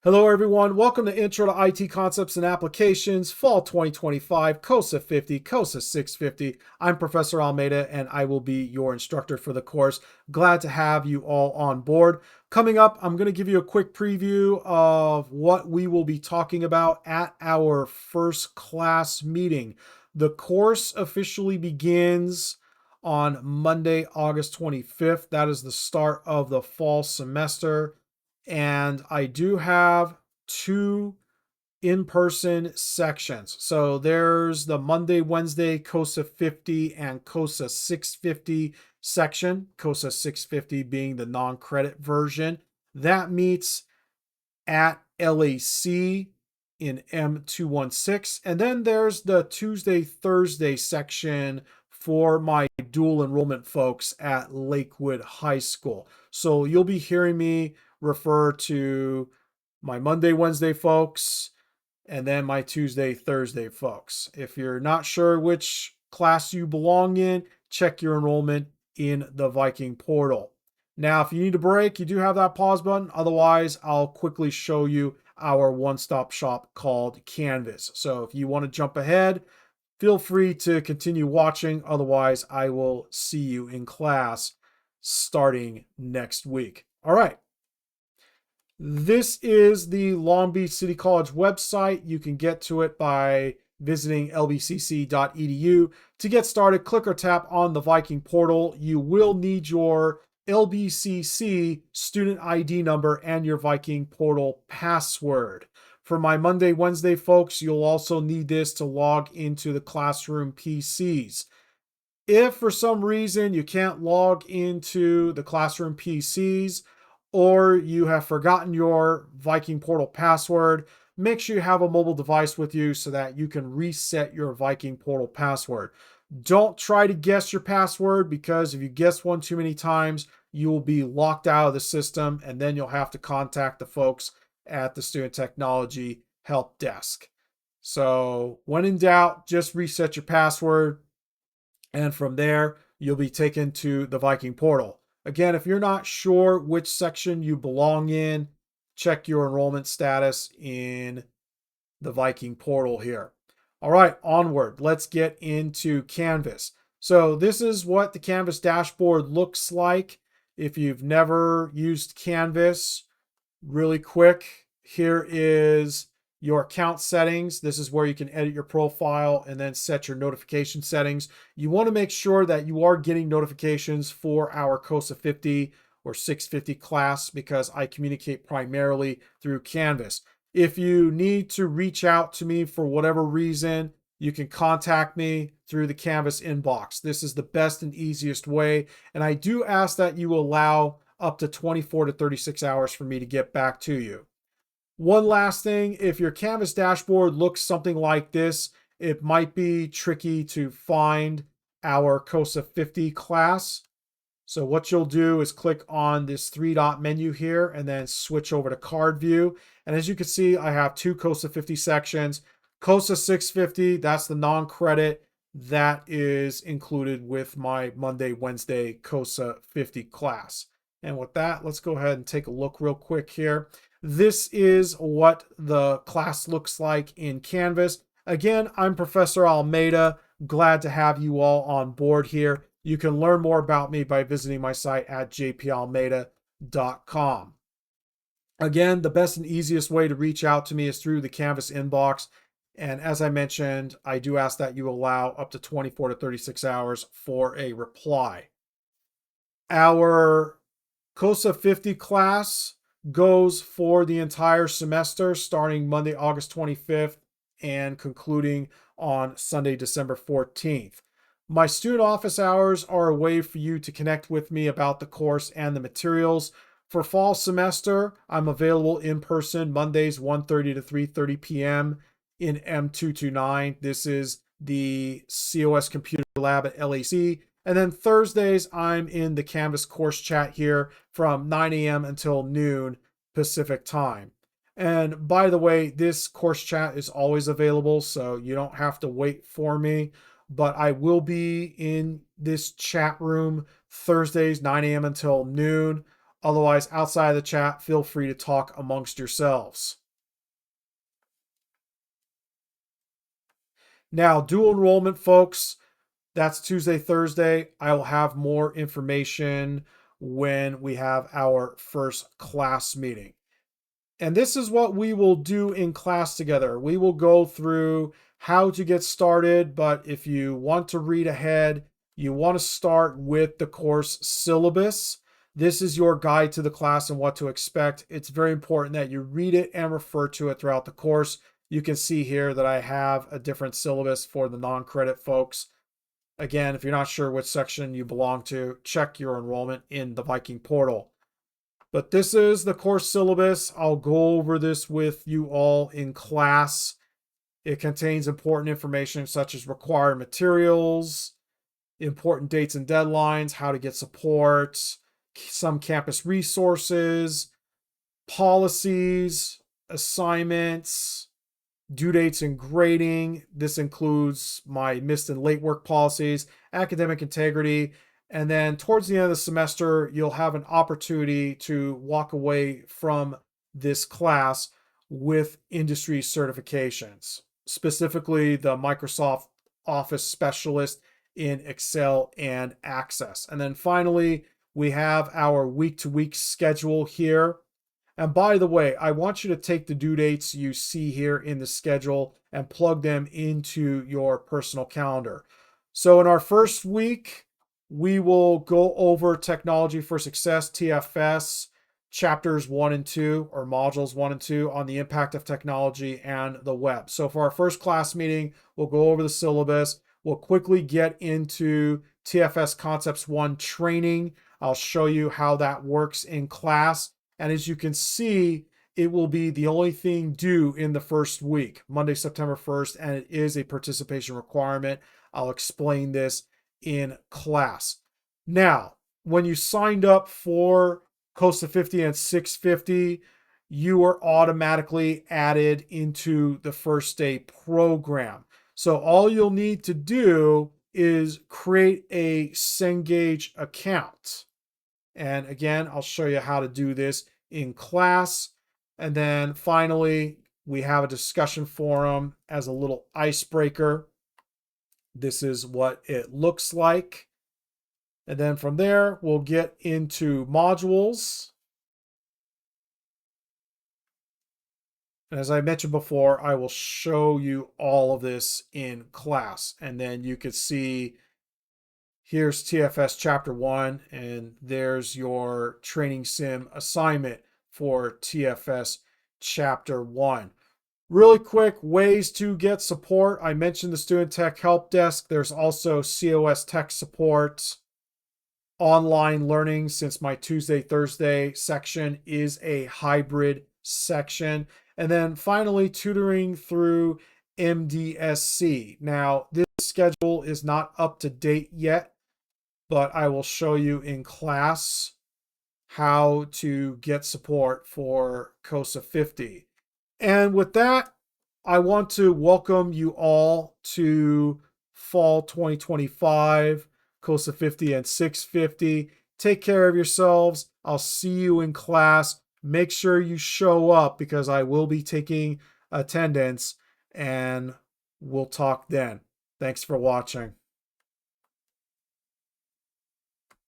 Hello, everyone. Welcome to Intro to IT Concepts and Applications, Fall 2025, COSA 50, COSA 650. I'm Professor Almeida, and I will be your instructor for the course. Glad to have you all on board. Coming up, I'm going to give you a quick preview of what we will be talking about at our first class meeting. The course officially begins on Monday, August 25th. That is the start of the fall semester. And I do have two in-person sections. So there's the Monday, Wednesday COSA 50 and COSA 650 section, COSA 650 being the non-credit version. That meets at LAC in M216. And then there's the Tuesday, Thursday section for my dual enrollment folks at Lakewood High School. So you'll be hearing me refer to my Monday, Wednesday folks, and then my Tuesday, Thursday folks. If you're not sure which class you belong in, check your enrollment in the Viking portal. Now, if you need a break, you do have that pause button. Otherwise, I'll quickly show you our one-stop shop called Canvas. So if you want to jump ahead, feel free to continue watching. Otherwise, I will see you in class starting next week. All right. This is the Long Beach City College website. You can get to it by visiting lbcc.edu. To get started, click or tap on the Viking portal. You will need your LBCC student ID number and your Viking portal password. For my Monday, Wednesday folks, you'll also need this to log into the classroom PCs. If for some reason you can't log into the classroom PCs, or you have forgotten your Viking portal password, make sure you have a mobile device with you so that you can reset your Viking portal password. Don't try to guess your password, because if you guess one too many times, you will be locked out of the system, and then you'll have to contact the folks at the Student Technology Help Desk. So when in doubt, just reset your password, and from there, you'll be taken to the Viking portal. Again, if you're not sure which section you belong in, check your enrollment status in the Viking portal here. All right, onward. Let's get into Canvas. So this is what the Canvas dashboard looks like. If you've never used Canvas, really quick, here is your account settings. This is where you can edit your profile and then set your notification settings. You want to make sure that you are getting notifications for our COSA 50 or 650 class, because I communicate primarily through Canvas. If you need to reach out to me for whatever reason, you can contact me through the Canvas inbox. This is the best and easiest way. And I do ask that you allow up to 24 to 36 hours for me to get back to you. One last thing, if your Canvas dashboard looks something like this, it might be tricky to find our COSA 50 class. So what you'll do is click on this three-dot menu here and then switch over to card view. And as you can see, I have two COSA 50 sections. COSA 650, that's the non-credit. That is included with my Monday, Wednesday COSA 50 class. And with that, let's go ahead and take a look real quick here. This is what the class looks like in Canvas. Again, I'm Professor Almeida. Glad to have you all on board here. You can learn more about me by visiting my site at jpalmeida.com. Again, the best and easiest way to reach out to me is through the Canvas inbox. And as I mentioned, I do ask that you allow up to 24 to 36 hours for a reply. Our COSA 50 class goes for the entire semester, starting Monday, August 25th and concluding on Sunday, December 14th. My student office hours are a way for you to connect with me about the course and the materials. For fall semester, I'm available in person Mondays 1:30 to 3:30 p.m. in M229. This is the COS Computer Lab at LAC. And then Thursdays, I'm in the Canvas course chat here from 9 a.m. until noon Pacific time. And by the way, this course chat is always available, so you don't have to wait for me. But I will be in this chat room Thursdays, 9 a.m. until noon. Otherwise, outside of the chat, feel free to talk amongst yourselves. Now, dual enrollment, folks, that's Tuesday, Thursday. I will have more information when we have our first class meeting. And this is what we will do in class together. We will go through how to get started, but if you want to read ahead, you want to start with the course syllabus. This is your guide to the class and what to expect. It's very important that you read it and refer to it throughout the course. You can see here that I have a different syllabus for the non-credit folks. Again, if you're not sure which section you belong to, check your enrollment in the Viking portal. But this is the course syllabus. I'll go over this with you all in class. It contains important information such as required materials, important dates and deadlines, how to get support, some campus resources, policies, assignments, due dates and grading. This includes my missed and late work policies, academic integrity, and then towards the end of the semester, you'll have an opportunity to walk away from this class with industry certifications, specifically the Microsoft Office Specialist in Excel and Access. And then finally, we have our week-to-week schedule here. And by the way, I want you to take the due dates you see here in the schedule and plug them into your personal calendar. So in our first week, we will go over Technology for Success, TFS, chapters 1 and 2, or modules 1 and 2 on the impact of technology and the web. So for our first class meeting, we'll go over the syllabus. We'll quickly get into TFS Concepts 1 training. I'll show you how that works in class. And as you can see, it will be the only thing due in the first week, Monday, September 1st, and it is a participation requirement. I'll explain this in class. Now, when you signed up for COSA 50 and 650, you are automatically added into the first day program. So all you'll need to do is create a Cengage account. And again, I'll show you how to do this in class. And then finally, we have a discussion forum as a little icebreaker. This is what it looks like. And then from there, we'll get into modules. And as I mentioned before, I will show you all of this in class. And then you can see here's TFS Chapter 1, and there's your training sim assignment for TFS Chapter 1. Really quick ways to get support. I mentioned the Student Tech Help Desk. There's also COS Tech Support. Online learning, since my Tuesday, Thursday section is a hybrid section. And then finally, tutoring through MDSC. Now, this schedule is not up to date yet, but I will show you in class how to get support for COSA 50. And with that, I want to welcome you all to fall 2025, COSA 50 and 650. Take care of yourselves. I'll see you in class. Make sure you show up because I will be taking attendance, and we'll talk then. Thanks for watching.